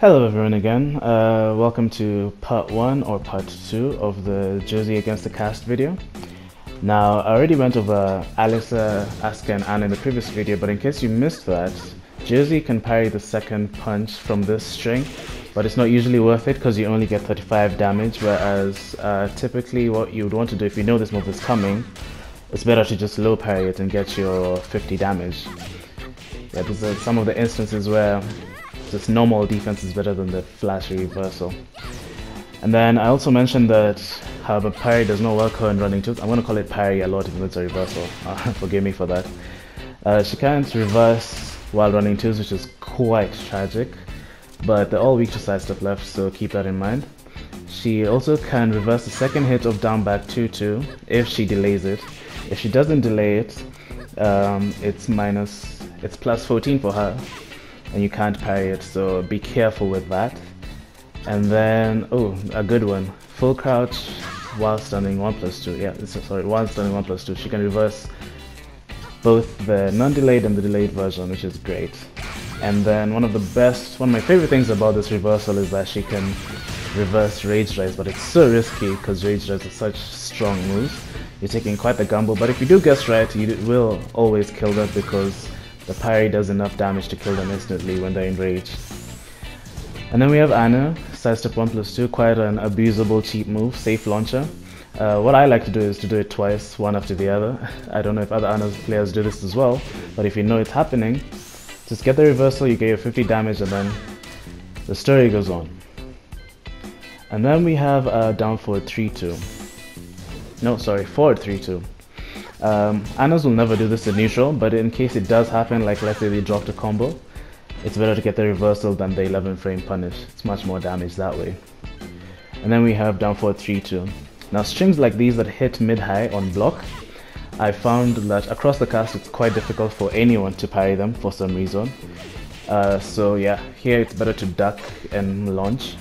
Hello everyone again. Welcome to part 1 or part 2 of the Jersey Against the Cast video. Now, I already went over Alyssa, Asuka and Anna in the previous video, but in case you missed that, Jersey can parry the second punch from this string, but it's not usually worth it because you only get 35 damage, whereas typically what you would want to do if you know this move is coming, it's better to just low parry it and get your 50 damage. Yeah, these are some of the instances where just normal defense is better than the flashy reversal. And then I also mentioned that how the parry does not work her in running twos. I'm going to call it parry a lot even though it's a reversal. Forgive me for that. She can't reverse while running twos, which is quite tragic, but they're all weak to side step left, so keep that in mind. She also can reverse the second hit of down back 2-2 if she delays it. If she doesn't delay it, it's plus 14 for her, and you can't parry it, so be careful with that. And then, oh, a good one, full crouch while stunning 1+2. Yeah, while stunning 1+2. She can reverse both the non-delayed and the delayed version, which is great. And then one of my favorite things about this reversal is that she can reverse Rage Drives, but it's so risky because Rage Drives are such strong moves. You're taking quite the gamble, but if you do guess right, you will always kill them because the parry does enough damage to kill them instantly when they're enraged. And then we have Anna, sidestep 1+2, quite an abusable cheap move, safe launcher. What I like to do is to do it twice, one after the other. I don't know if other Anna players do this as well, but if you know it's happening, just get the reversal, you get your 50 damage, and then the story goes on. And then we have down forward 3-2. No, sorry, forward 3-2. Annas will never do this in neutral, but in case it does happen, like let's say they dropped a combo, it's better to get the reversal than the 11 frame punish. It's much more damage that way. And then we have down forward 3-2. Now strings like these that hit mid-high on block, I found that across the cast it's quite difficult for anyone to parry them for some reason. So yeah, here it's better to duck and launch.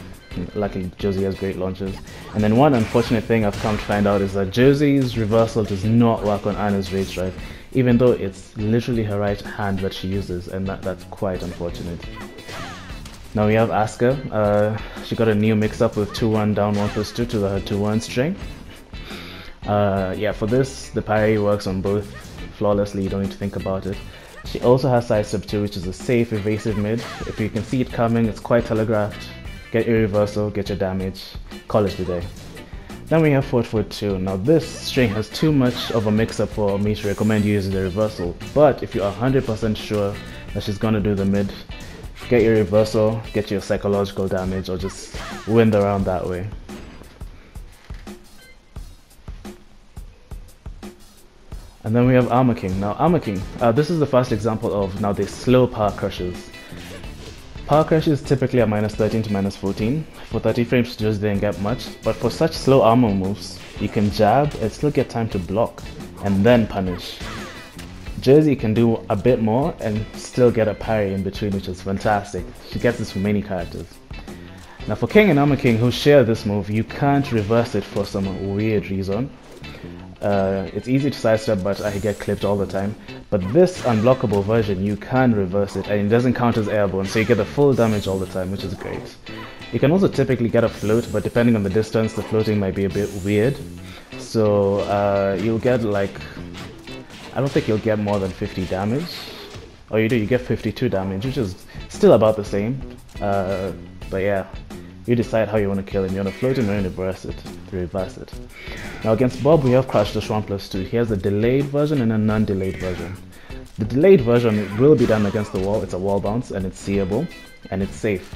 Luckily Jersey has great launches. And then one unfortunate thing I've come to find out is that Jersey's reversal does not work on Anna's Rage Drive, even though it's literally her right hand that she uses, and that's quite unfortunate. Now we have Asuka. She got a new mix-up with 2-1 down 1+2 to her 2-1 string. Yeah, for this the parry works on both flawlessly, you don't need to think about it. She also has sidestep 2, which is a safe evasive mid. If you can see it coming, it's quite telegraphed. Get your reversal, get your damage, call it a day. Then we have forward 2. Now this string has too much of a mix-up for me to recommend you using the reversal, but if you are 100% sure that she's gonna do the mid, get your reversal, get your psychological damage, or just win the round that way. And then we have Armor King. Now Armor King, this is the first example of now the slow power crushes. Power crush is typically a -13 to -14. For 30 frames you just didn't get much, but for such slow armor moves, you can jab and still get time to block, and then punish. Jersey can do a bit more and still get a parry in between, which is fantastic. She gets this from many characters. Now for King and Armor King who share this move, you can't reverse it for some weird reason. It's easy to sidestep, but I get clipped all the time. But this unblockable version, you can reverse it, and it doesn't count as airborne, so you get the full damage all the time, which is great. You can also typically get a float, but depending on the distance, the floating might be a bit weird. So you'll get like, I don't think you'll get more than 50 damage. Or you do, you get 52 damage, which is still about the same. But yeah, you decide how you want to kill him. You want to float him or reverse it. Now against Bob we have Crash Dash 1+2. He has a delayed version and a non-delayed version. The delayed version will be done against the wall. It's a wall bounce and it's seeable and it's safe.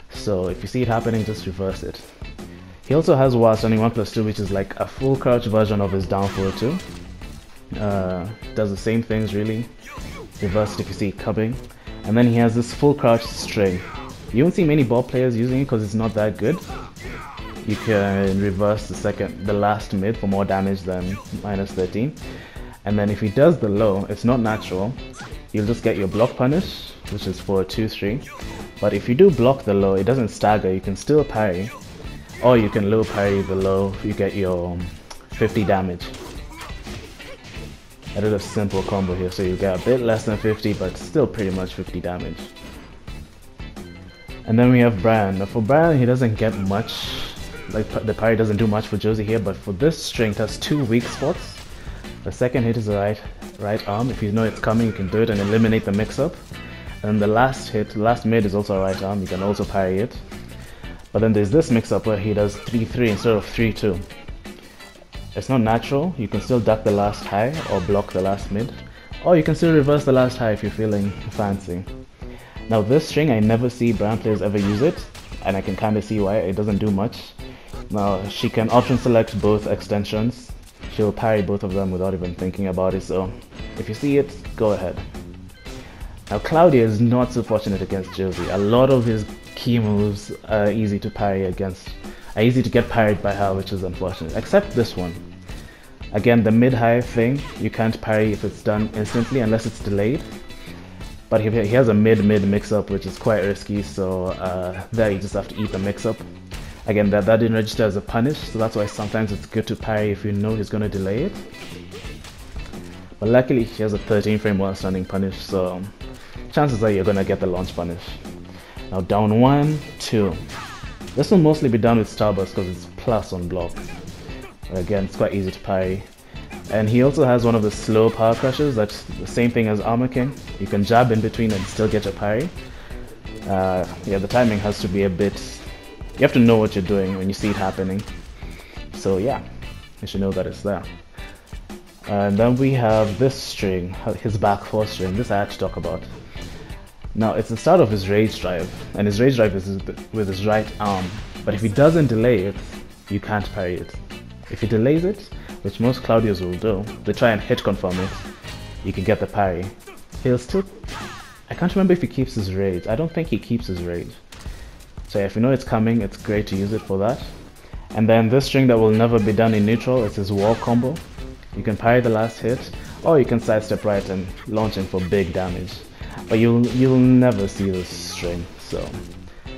So if you see it happening, just reverse it. He also has while stunning 1+2, which is like a full crouch version of his down forward 2. Does the same things really. Reverse it if you see it coming. And then he has this full crouch string. You won't see many Bob players using it because it's not that good. You can reverse the last mid for more damage than -13. And then if he does the low, it's not natural. You'll just get your block punish, which is for 2-3. But if you do block the low, it doesn't stagger, you can still parry. Or you can low parry the low, you get your 50 damage. I did a simple combo here, so you get a bit less than 50, but still pretty much 50 damage. And then we have Brian. Now for Brian, he doesn't get much, like the parry doesn't do much for Josie here, but for this string it has two weak spots. The second hit is the right arm. If you know it's coming, you can do it and eliminate the mix-up. And the last hit, last mid is also a right arm, you can also parry it. But then there's this mix-up where he does 3-3 instead of 3-2. It's not natural, you can still duck the last high or block the last mid. Or you can still reverse the last high if you're feeling fancy. Now this string, I never see Brian players ever use it, and I can kind of see why. It doesn't do much. Now she can option select both extensions. She'll parry both of them without even thinking about it, so if you see it, go ahead. Now Claudio is not so fortunate against Josie. A lot of his key moves are easy to parry against, are easy to get parried by her, which is unfortunate, except this one. Again, the mid-high thing, you can't parry if it's done instantly unless it's delayed. But he has a mid-mid mix-up, which is quite risky, so there you just have to eat the mix-up. Again, that didn't register as a punish, so that's why sometimes it's good to parry if you know he's going to delay it. But luckily he has a 13 frame while standing punish, so chances are you're going to get the launch punish. Now down 1, 2. This will mostly be done with Starburst because it's plus on block. Again, it's quite easy to parry. And he also has one of the slow power crushes, that's the same thing as Armor King. You can jab in between and still get your parry. Yeah, the timing has to be a bit... You have to know what you're doing when you see it happening. So yeah, you should know that it's there. And then we have this string, his back 4 string, this I had to talk about. Now it's the start of his rage drive, and his rage drive is with his right arm. But if he doesn't delay it, you can't parry it. If he delays it, which most Claudios will do, they try and hit confirm it, you can get the parry. He'll still... I can't remember if he keeps his rage. I don't think he keeps his rage. So if you know it's coming, it's great to use it for that. And then this string that will never be done in neutral is his wall combo. You can parry the last hit, or you can sidestep right and launch in for big damage. But you'll never see this string, so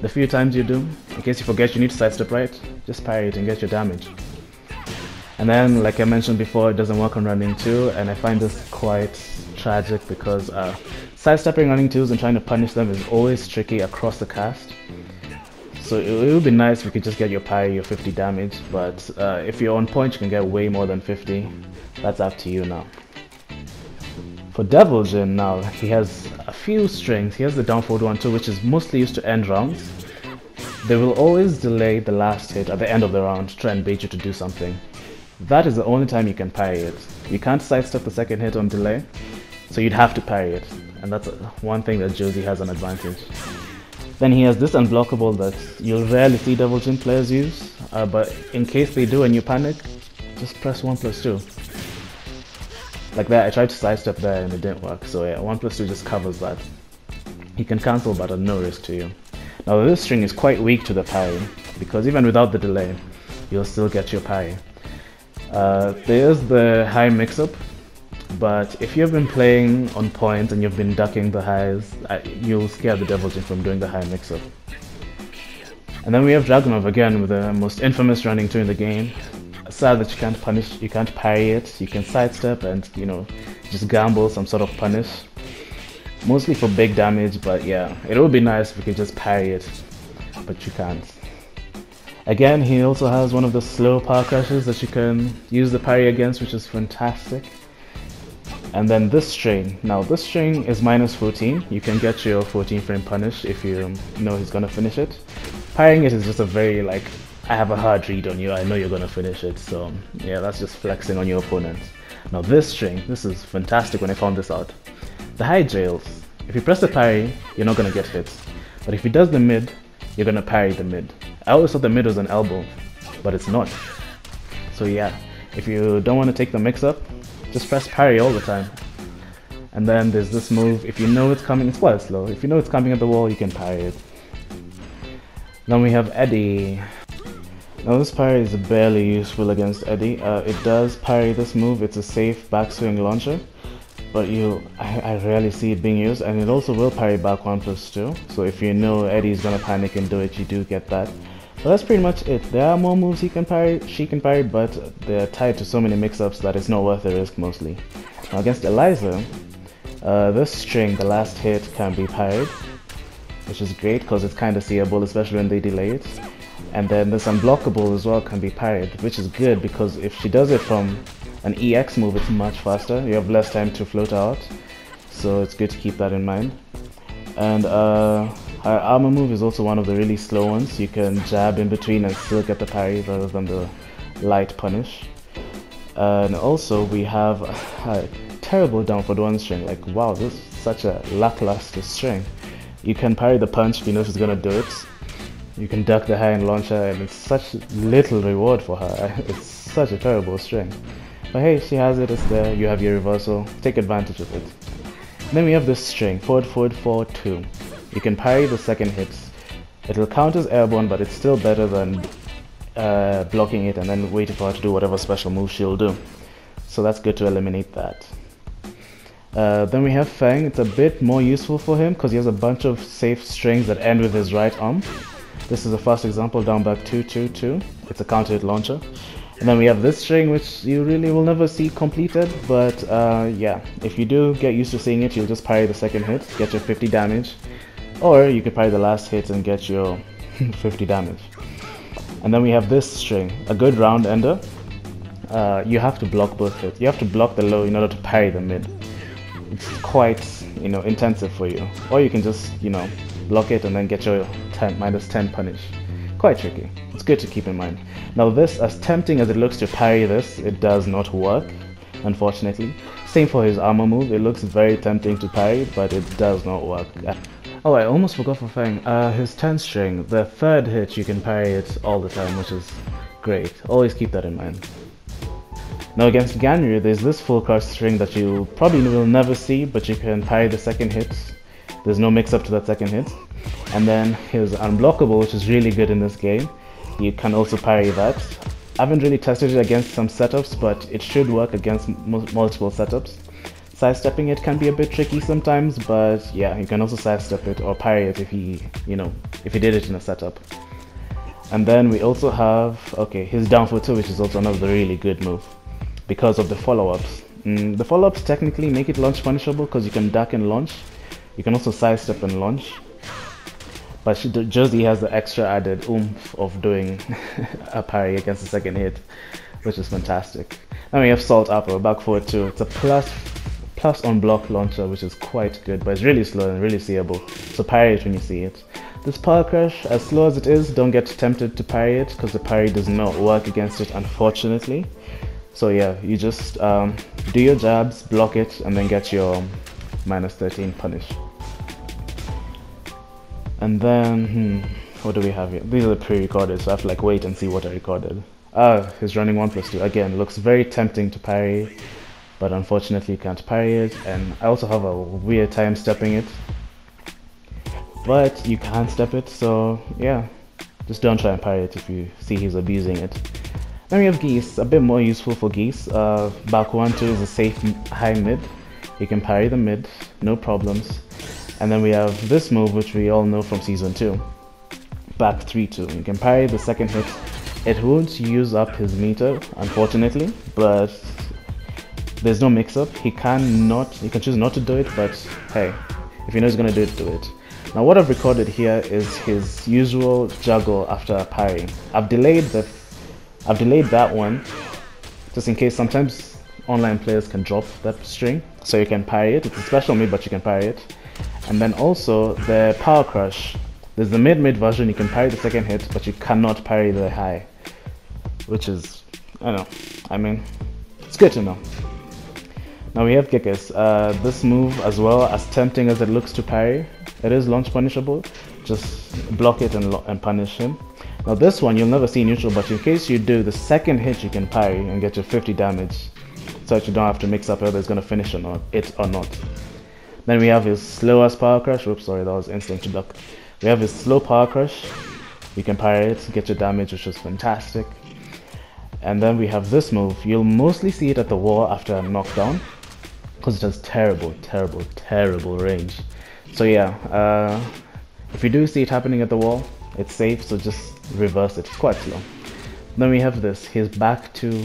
the few times you do, in case you forget you need to sidestep right, just parry it and get your damage. And then, like I mentioned before, it doesn't work on running 2, and I find this quite tragic because sidestepping running 2s and trying to punish them is always tricky across the cast. So it would be nice if you could just get your parry, your 50 damage, but if you're on point you can get way more than 50. That's up to you now. For Devil Jin now, he has a few strings. He has the down forward 1-2, which is mostly used to end rounds. They will always delay the last hit at the end of the round to try and bait you to do something. That is the only time you can parry it. You can't sidestep the second hit on delay, so you'd have to parry it, and that's one thing that Josie has an advantage. Then he has this unblockable that you'll rarely see Devil Jin players use, but in case they do and you panic, just press 1+2. Like that, I tried to sidestep there and it didn't work, so yeah, 1+2 just covers that. He can cancel but at no risk to you. Now this string is quite weak to the parry, because even without the delay, you'll still get your parry. There is the high mix-up, but if you've been playing on point and you've been ducking the highs, you'll scare the Devil Jin from doing the high mix-up. And then we have Dragunov again with the most infamous running 2 in the game. Sad that you can't punish, you can't parry it, you can sidestep and, you know, just gamble some sort of punish. Mostly for big damage, but yeah, it would be nice if you could just parry it, but you can't. Again, he also has one of the slow power crushes that you can use the parry against, which is fantastic. And then this string. Now this string is -14. You can get your 14 frame punish if you know he's gonna finish it. Parrying it is just a very like, I have a hard read on you, I know you're gonna finish it, so yeah, that's just flexing on your opponent. Now this string, this is fantastic when I found this out. The high jails, if you press the parry, you're not gonna get hit. But if he does the mid, you're gonna parry the mid. I always thought the mid was an elbow, but it's not. So yeah, if you don't want to take the mix-up, just press parry all the time. And then there's this move, if you know it's coming, it's quite slow. If you know it's coming at the wall, you can parry it. Then we have Eddie. Now this parry is barely useful against Eddie. It does parry this move, it's a safe backswing launcher, but I rarely see it being used, and it also will parry back 1+2, so if you know Eddie's gonna panic and do it, you do get that. But that's pretty much it. There are more moves she can parry, but they're tied to so many mix-ups that it's not worth the risk mostly. Now against Eliza, this string, the last hit, can be parried. which is great because it's kind of seeable, especially when they delay it. And then this unblockable as well can be parried, which is good because if she does it from an EX move, it's much faster. You have less time to float out, so it's good to keep that in mind. And her armor move is also one of the really slow ones. You can jab in between and still get the parry rather than the light punish. And also we have a terrible down forward 1 string. Like, wow, this is such a lackluster string. You can parry the punch if you know she's gonna do it. You can duck the high and launcher, and it's such little reward for her. It's such a terrible string. But hey, she has it, it's there, you have your reversal, take advantage of it. Then we have this string, forward, forward, forward 2. You can parry the second hit. It'll count as airborne, but it's still better than blocking it and then waiting for her to do whatever special move she'll do. So that's good to eliminate that. Then we have Feng. It's a bit more useful for him because he has a bunch of safe strings that end with his right arm. This is the first example, down back 2, 2, 2. It's a counter hit launcher. And then we have this string, which you really will never see completed, but yeah, if you do get used to seeing it, you'll just parry the second hit, get your 50 damage, or you could parry the last hit and get your 50 damage. And then we have this string, a good round ender. You have to block both hits. You have to block the low in order to parry the mid. It's quite, intensive for you. Or you can just, block it and then get your -10 punish. Quite tricky. It's good to keep in mind. Now this, as tempting as it looks to parry this, it does not work, unfortunately. Same for his armor move. It looks very tempting to parry, but it does not work. Oh, I almost forgot for Feng. His 10 string, the third hit you can parry it all the time, which is great. Always keep that in mind. Now against Ganryu, there's this full crouch string that you probably will never see, but you can parry the second hit. There's no mix up to that second hit. And then his unblockable, which is really good in this game. You can also parry that. I haven't really tested it against some setups, but it should work against multiple setups. Sidestepping it can be a bit tricky sometimes, but yeah, you can also sidestep it or parry it if if he did it in a setup. And then we also have, his down forward 2, which is also another really good move because of the follow-ups. The follow-ups technically make it launch punishable because you can duck and launch. You can also sidestep and launch. But Josie has the extra added oomph of doing a parry against the second hit, which is fantastic. Then we have Salt Apple, back forward 2. It's a plus on block launcher, which is quite good, but it's really slow and really seeable. So parry it when you see it. This Power Crush, as slow as it is, don't get tempted to parry it because the parry does not work against it, unfortunately. So yeah, you just do your jabs, block it, and then get your -13 punish. And then, what do we have here? These are the pre-recorded, so I have to wait and see what I recorded. He's running 1+2. Again, looks very tempting to parry, but unfortunately you can't parry it. And I also have a weird time stepping it, but you can't step it, so yeah, just don't try and parry it if you see he's abusing it. Then we have Geese, a bit more useful for Geese. Back 1-2 is a safe high mid. You can parry the mid, no problems. And then we have this move, which we all know from Season 2. Back 3-2. You can parry the second hit. It won't use up his meter, unfortunately, but there's no mix-up. He can choose not to do it, but hey, if he knows he's gonna do it, do it. Now what I've recorded here is his usual juggle after parrying. I've delayed that one, just in case sometimes online players can drop that string, so you can parry it. It's a special mid, but you can parry it. And then also the Power Crush. There's the mid version, you can parry the second hit, but you cannot parry the high, which is, it's good to know. Now we have Gekas. This move, as well, as tempting as it looks to parry, it is launch punishable. Just block it and punish him. Now this one you'll never see neutral, but in case you do, the second hit you can parry and get your 50 damage, so that you don't have to mix up whether it's going to finish or not. Then we have his slowest Power Crush. Oops, sorry, that was instinct to duck. We have his slow Power Crush. You can parry it, get your damage, which is fantastic. And then we have this move. You'll mostly see it at the wall after a knockdown, because it has terrible, terrible, terrible range. So yeah, if you do see it happening at the wall, it's safe, so just reverse it. It's quite slow. Then we have this, his back 2.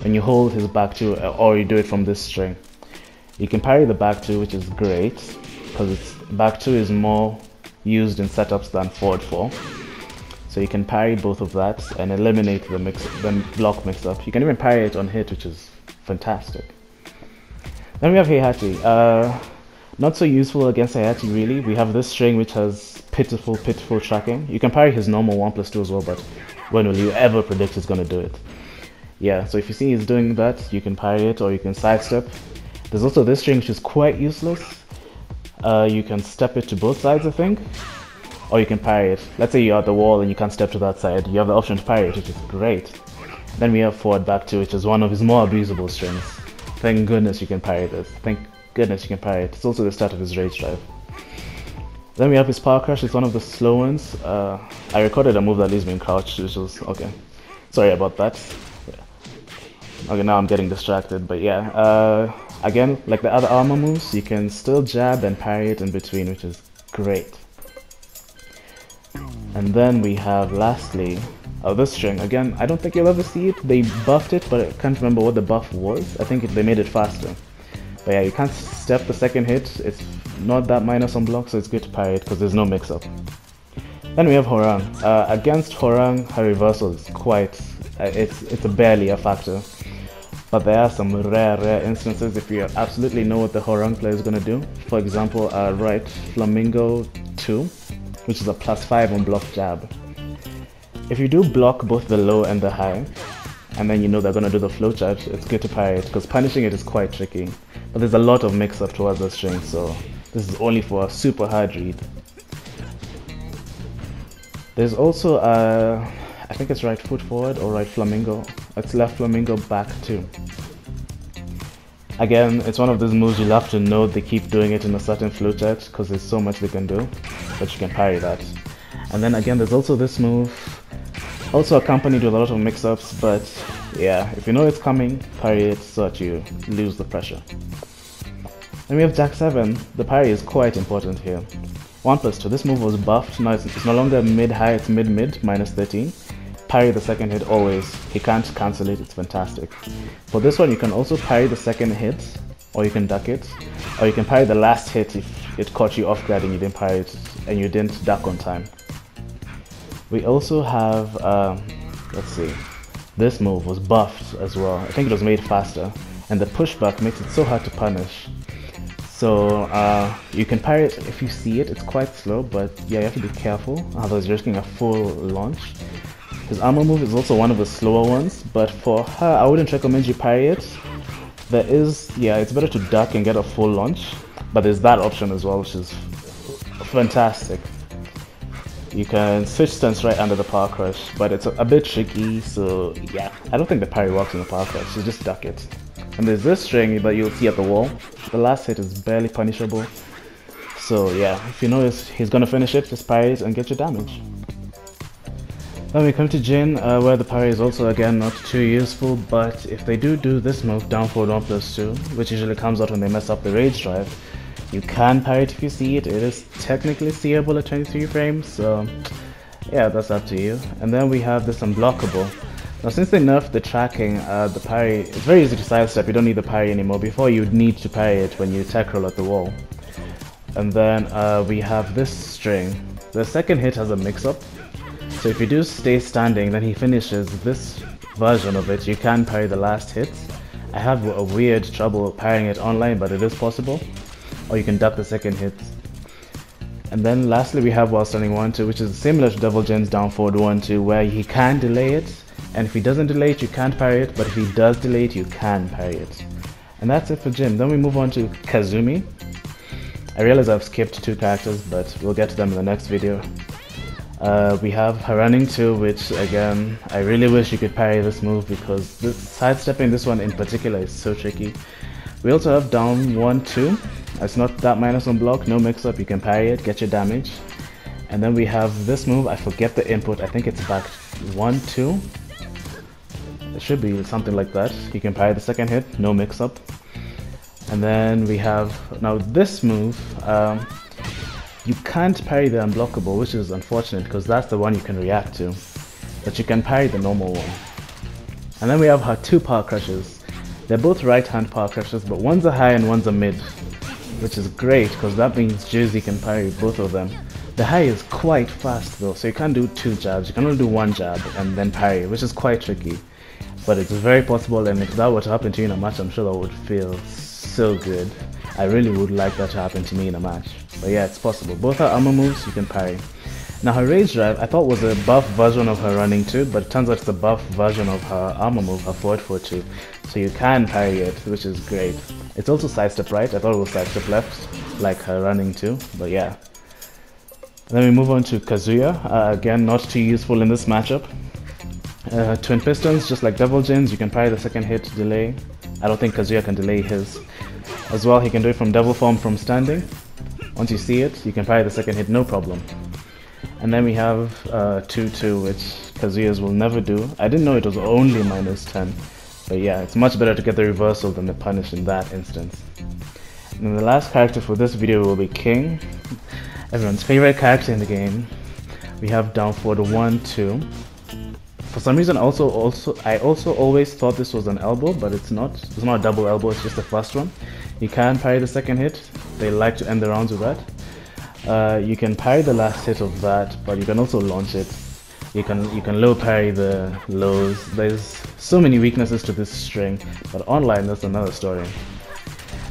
When you hold his back 2, or you do it from this string, you can parry the back 2, which is great because back 2 is more used in setups than forward 4. So you can parry both of that and eliminate the block mix-up. You can even parry it on hit, which is fantastic. Then we have Heihachi. Not so useful against Heihachi really. We have this string which has pitiful tracking. You can parry his normal 1+2 as well, but when will you ever predict he's going to do it? Yeah, so if you see he's doing that, you can parry it or you can sidestep. There's also this string which is quite useless. You can step it to both sides, I think, or you can parry it. Let's say you're at the wall and you can't step to that side. You have the option to parry it, which is great. Then we have forward back 2, which is one of his more abusable strings. Thank goodness you can parry this. Thank goodness you can parry it. It's also the start of his rage drive. Then we have his power crash. It's one of the slow ones. I recorded a move that leaves me in crouch, which was okay. Sorry about that. Okay, now I'm getting distracted, but yeah. Again, like the other armor moves, you can still jab and parry it in between, which is great. And then we have lastly, this string. Again, I don't think you'll ever see it. They buffed it, but I can't remember what the buff was. I think they made it faster. But yeah, you can't step the second hit. It's not that minus on block, so it's good to parry it because there's no mix-up. Then we have Hwoarang. Against Hwoarang, her reversal is quite, it's barely a factor. But there are some rare instances if you absolutely know what the Hwoarang player is going to do. For example, right Flamingo 2, which is a +5 on block jab. If you do block both the low and the high, and then you know they're going to do the flow charge, it's good to parry it, because punishing it is quite tricky. But there's a lot of mix-up towards the string, so this is only for a super hard read. There's also, I think it's right foot forward or right flamingo. It's left flamingo back 2. Again, it's one of those moves you'll have to know they keep doing it in a certain flowchart because there's so much they can do, but you can parry that. And then again, there's also this move, also accompanied with a lot of mix-ups, but yeah, if you know it's coming, parry it so that you lose the pressure. Then we have Jack 7. The parry is quite important here. 1+2. This move was buffed. Now it's no longer mid-high, it's mid-mid, -13. Parry the second hit always. He can't cancel it, it's fantastic. For this one, you can also parry the second hit, or you can duck it, or you can parry the last hit if it caught you off guard and you didn't parry it, and you didn't duck on time. We also have, let's see, this move was buffed as well. I think it was made faster, and the pushback makes it so hard to punish. So you can parry it if you see it. It's quite slow, but yeah, you have to be careful, otherwise you're risking a full launch. His armor move is also one of the slower ones, but for her, I wouldn't recommend you parry it. There is, yeah, it's better to duck and get a full launch, but there's that option as well, which is fantastic. You can switch stance right under the power crush, but it's a bit tricky, so yeah, I don't think the parry works in the power crush, so just duck it. And there's this string that you'll see at the wall. The last hit is barely punishable, so yeah, if you know he's gonna finish it, just parry it and get your damage. Then we come to Jin, where the parry is also again not too useful, but if they do this move, down forward 1+2, which usually comes out when they mess up the rage drive, you can parry it if you see it. It is technically seeable at 23 frames, so yeah, that's up to you. And then we have this unblockable. Now since they nerfed the tracking, the parry, it's very easy to sidestep, you don't need the parry anymore. Before you'd need to parry it when you tech roll at the wall. And then we have this string. The second hit has a mix-up. So if you do stay standing, then he finishes this version of it. You can parry the last hit. I have a weird trouble parrying it online, but it is possible. Or you can duck the second hit. And then lastly we have while standing 1-2, which is similar to Devil Jin's down forward 1-2, where he can delay it. And if he doesn't delay it, you can't parry it, but if he does delay it, you can parry it. And that's it for Jin. Then we move on to Kazumi. I realize I've skipped 2 characters, but we'll get to them in the next video. We have her running 2, which again, I really wish you could parry this move because sidestepping this one in particular is so tricky. We also have down 1-2. It's not that minus on block, no mix up, you can parry it, get your damage. And then we have this move, I forget the input, I think it's back 1-2. It should be something like that. You can parry the second hit, no mix up. And then we have, now this move, you can't parry the unblockable, which is unfortunate because that's the one you can react to. But you can parry the normal one. And then we have her 2 power crushes. They're both right hand power crushes, but one's a high and one's a mid. Which is great because that means Juicy can parry both of them. The high is quite fast though, so you can't do 2 jabs, you can only do 1 jab and then parry, which is quite tricky. But it's very possible, and if that were to happen to you in a match, I'm sure that would feel so good. I really would like that to happen to me in a match. But yeah, it's possible. Both her armor moves, you can parry. Now her Rage Drive, I thought was a buff version of her running 2, but it turns out it's a buff version of her armor move, her forward 4-2. So you can parry it, which is great. It's also sidestep right, I thought it was sidestep left, like her running 2, but yeah. And then we move on to Kazuya, again not too useful in this matchup. Twin Pistons, just like Devil Jins, you can parry the second hit delay. I don't think Kazuya can delay his. As well, he can do it from Devil Form from standing. Once you see it, you can parry the second hit, no problem. And then we have 2-2, which Kazuya's will never do. I didn't know it was only -10, but yeah, it's much better to get the reversal than the punish in that instance. And then the last character for this video will be King, everyone's favorite character in the game. We have down forward 1-2. For some reason, I also always thought this was an elbow, but it's not. It's not a double elbow, it's just the first one. You can parry the second hit. They like to end the rounds with that. You can parry the last hit of that, but you can also launch it. You can low parry the lows. There's so many weaknesses to this string, but online that's another story.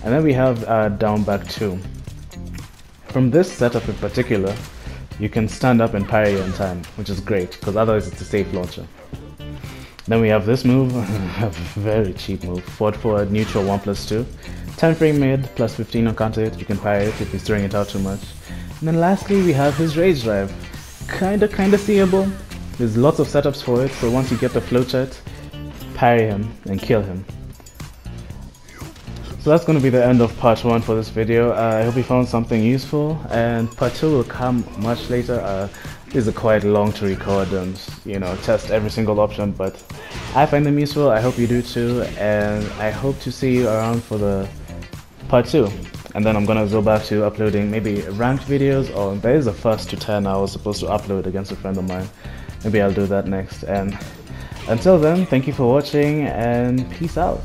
And then we have down back 2. From this setup in particular, you can stand up and parry on time, which is great, because otherwise it's a safe launcher. Then we have this move, a very cheap move, forward, neutral 1+2. 10 frame mid, plus 15 on counter hit, you can parry it if he's throwing it out too much. And then lastly we have his Rage Drive, kinda seeable. There's lots of setups for it, so once you get the flowchart, parry him and kill him. So that's going to be the end of part 1 for this video. I hope you found something useful, and part 2 will come much later. These are quite long to record and test every single option, but I find them useful. I hope you do too, and I hope to see you around for the part 2. And then I'm gonna go back to uploading maybe ranked videos, or there is a first to 10 I was supposed to upload against a friend of mine. Maybe I'll do that next. And until then, thank you for watching and peace out.